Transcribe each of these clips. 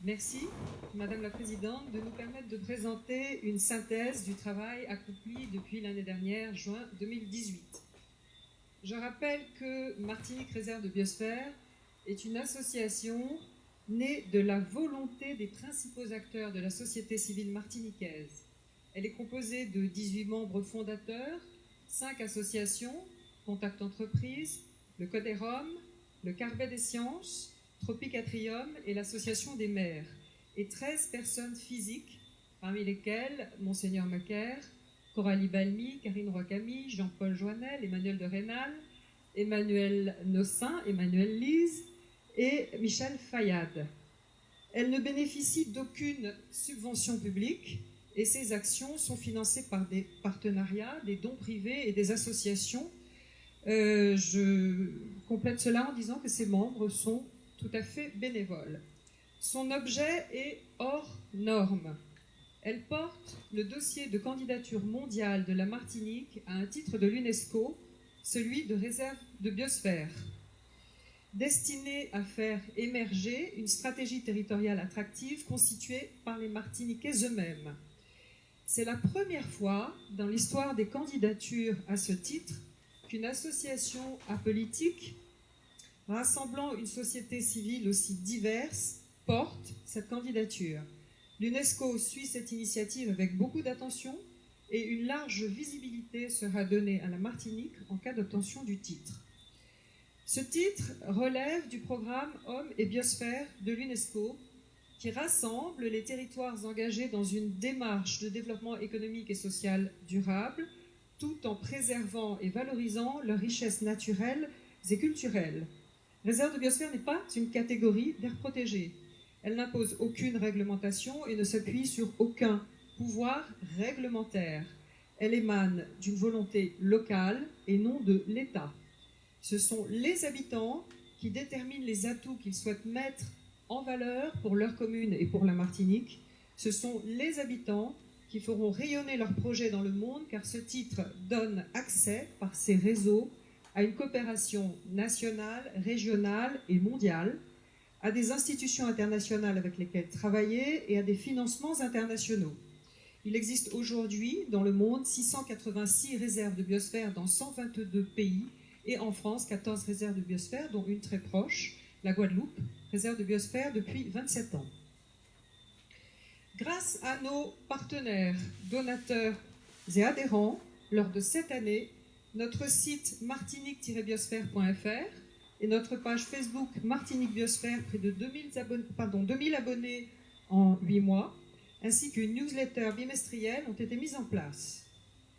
Merci, Madame la Présidente, de nous permettre de présenter une synthèse du travail accompli depuis l'année dernière, juin 2018. Je rappelle que Martinique Réserve de Biosphère est une association née de la volonté des principaux acteurs de la société civile martiniquaise. Elle est composée de 18 membres fondateurs, 5 associations, Contact Entreprise, le Codérom, le Carbet des Sciences, Tropicatrium et l'Association des maires, et 13 personnes physiques, parmi lesquelles Monseigneur Macaire, Coralie Balmy, Karine Roy-Camille, Jean-Paul Joannel, Emmanuel de Rénal, Emmanuel Nossin, Emmanuel Lise et Michel Fayad. Elle ne bénéficie d'aucune subvention publique et ses actions sont financées par des partenariats, des dons privés et des associations. Je complète cela en disant que ses membres sont tout à fait bénévoles. Son objet est hors norme. Elle porte le dossier de candidature mondiale de la Martinique à un titre de l'UNESCO, celui de réserve de biosphère, destiné à faire émerger une stratégie territoriale attractive constituée par les Martiniquais eux-mêmes. C'est la première fois dans l'histoire des candidatures à ce titre qu'une association apolitique rassemblant une société civile aussi diverse porte cette candidature. L'UNESCO suit cette initiative avec beaucoup d'attention et une large visibilité sera donnée à la Martinique en cas d'obtention du titre. Ce titre relève du programme Hommes et Biosphère de l'UNESCO qui rassemble les territoires engagés dans une démarche de développement économique et social durable tout en préservant et valorisant leurs richesses naturelles et culturelles. Réserve de biosphère n'est pas une catégorie d'aire protégée. Elle n'impose aucune réglementation et ne s'appuie sur aucun pouvoir réglementaire. Elle émane d'une volonté locale et non de l'État. Ce sont les habitants qui déterminent les atouts qu'ils souhaitent mettre en valeur pour leur commune et pour la Martinique. Ce sont les habitants qui feront rayonner leurs projets dans le monde, car ce titre donne accès par ses réseaux à une coopération nationale, régionale et mondiale, à des institutions internationales avec lesquelles travailler et à des financements internationaux. Il existe aujourd'hui dans le monde 686 réserves de biosphère dans 122 pays et en France 14 réserves de biosphère, dont une très proche, la Guadeloupe, réserve de biosphère depuis 27 ans. Grâce à nos partenaires, donateurs et adhérents, lors de cette année, notre site martinique-biosphère.fr et notre page Facebook Martinique Biosphère, près de 2000 abonnés en 8 mois, ainsi qu'une newsletter bimestrielle ont été mises en place.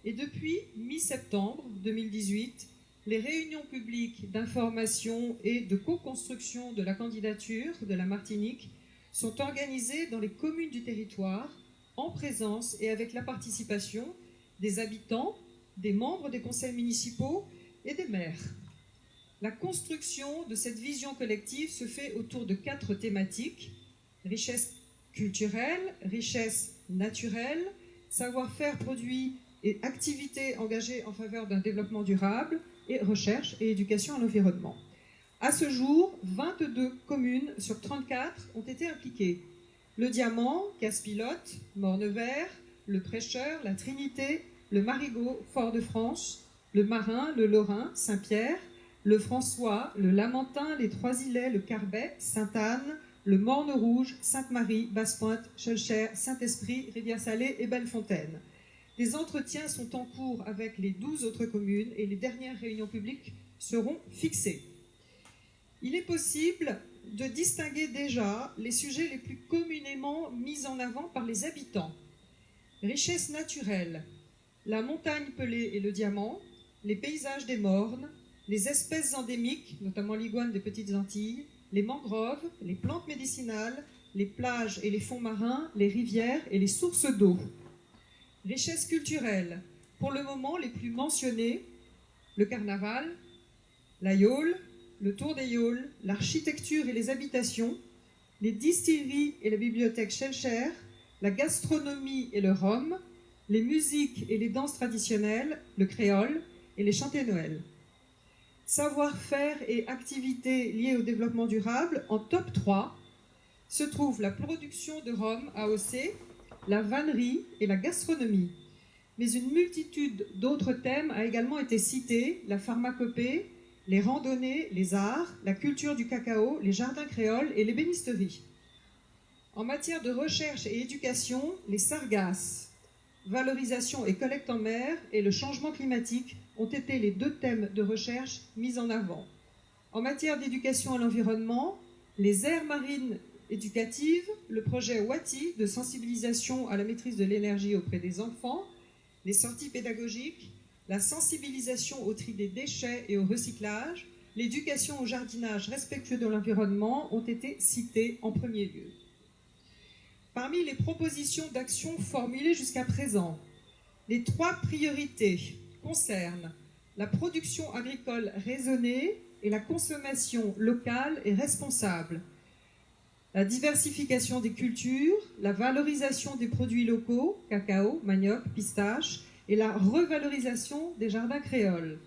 Et depuis mi-septembre 2018, les réunions publiques d'information et de co-construction de la candidature de la Martinique sont organisées dans les communes du territoire, en présence et avec la participation des habitants, des membres des conseils municipaux et des maires. La construction de cette vision collective se fait autour de 4 thématiques: richesse culturelle, richesse naturelle, savoir-faire produit et activités engagées en faveur d'un développement durable, et recherche et éducation à l'environnement. À ce jour, 22 communes sur 34 ont été impliquées. Le Diamant, Casse-Pilote, Morne-Vert, le Prêcheur, la Trinité, le Marigot, Fort-de-France, le Marin, le Lorrain, Saint-Pierre, le François, le Lamentin, les Trois-Îlets, le Carbet, Sainte-Anne, le Morne-Rouge, Sainte-Marie, Basse-Pointe, Schœlcher, Saint-Esprit, Rivière-Salée et Bellefontaine. Les entretiens sont en cours avec les 12 autres communes et les dernières réunions publiques seront fixées. Il est possible de distinguer déjà les sujets les plus communément mis en avant par les habitants. Richesse naturelle, la montagne pelée et le diamant, les paysages des mornes, les espèces endémiques, notamment l'iguane des Petites Antilles, les mangroves, les plantes médicinales, les plages et les fonds marins, les rivières et les sources d'eau. Richesse culturelle, pour le moment les plus mentionnées, le carnaval, la yole, le tour des yaules, l'architecture et les habitations, les distilleries et la bibliothèque Schœlcher, la gastronomie et le rhum, les musiques et les danses traditionnelles, le créole et les chantées Noël. Savoir-faire et activités liées au développement durable, en top 3, se trouvent la production de rhum AOC, la vannerie et la gastronomie. Mais une multitude d'autres thèmes a également été citée, la pharmacopée, les randonnées, les arts, la culture du cacao, les jardins créoles et l'ébénisterie. En matière de recherche et éducation, les sargasses, valorisation et collecte en mer et le changement climatique ont été les 2 thèmes de recherche mis en avant. En matière d'éducation à l'environnement, les aires marines éducatives, le projet WATI de sensibilisation à la maîtrise de l'énergie auprès des enfants, les sorties pédagogiques, la sensibilisation au tri des déchets et au recyclage, l'éducation au jardinage respectueux de l'environnement ont été cités en premier lieu. Parmi les propositions d'action formulées jusqu'à présent, les 3 priorités concernent la production agricole raisonnée et la consommation locale et responsable, la diversification des cultures, la valorisation des produits locaux, cacao, manioc, pistache, et la revalorisation des jardins créoles.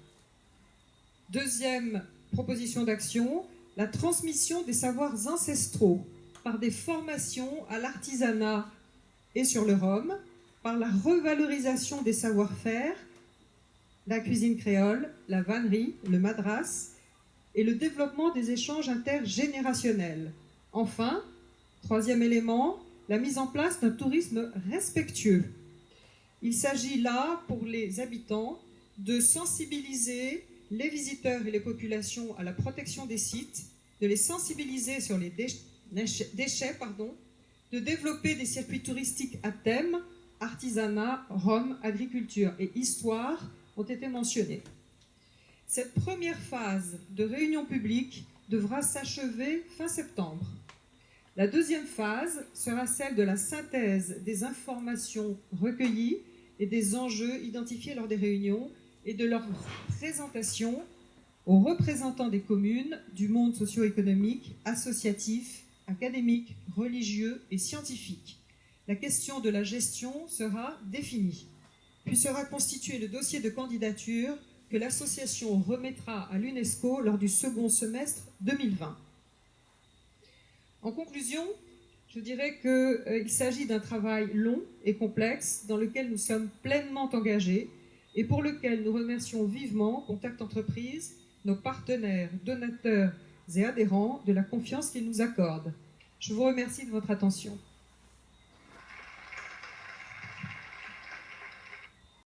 Deuxième proposition d'action, la transmission des savoirs ancestraux par des formations à l'artisanat et sur le rhum, par la revalorisation des savoir-faire, la cuisine créole, la vannerie, le madras, et le développement des échanges intergénérationnels. Enfin, troisième élément, la mise en place d'un tourisme respectueux. Il s'agit là, pour les habitants, de sensibiliser les visiteurs et les populations à la protection des sites, de les sensibiliser sur les déchets, de développer des circuits touristiques à thème, artisanat, rhum, agriculture et histoire ont été mentionnés. Cette première phase de réunion publique devra s'achever fin septembre. La deuxième phase sera celle de la synthèse des informations recueillies et des enjeux identifiés lors des réunions et de leur présentation aux représentants des communes, du monde socio-économique, associatif, académique, religieux et scientifique. La question de la gestion sera définie, puis sera constitué le dossier de candidature que l'association remettra à l'UNESCO lors du second semestre 2020. En conclusion, je dirais qu'il s'agit d'un travail long et complexe dans lequel nous sommes pleinement engagés et pour lequel nous remercions vivement Contact Entreprises, nos partenaires, donateurs et adhérents de la confiance qu'ils nous accordent. Je vous remercie de votre attention.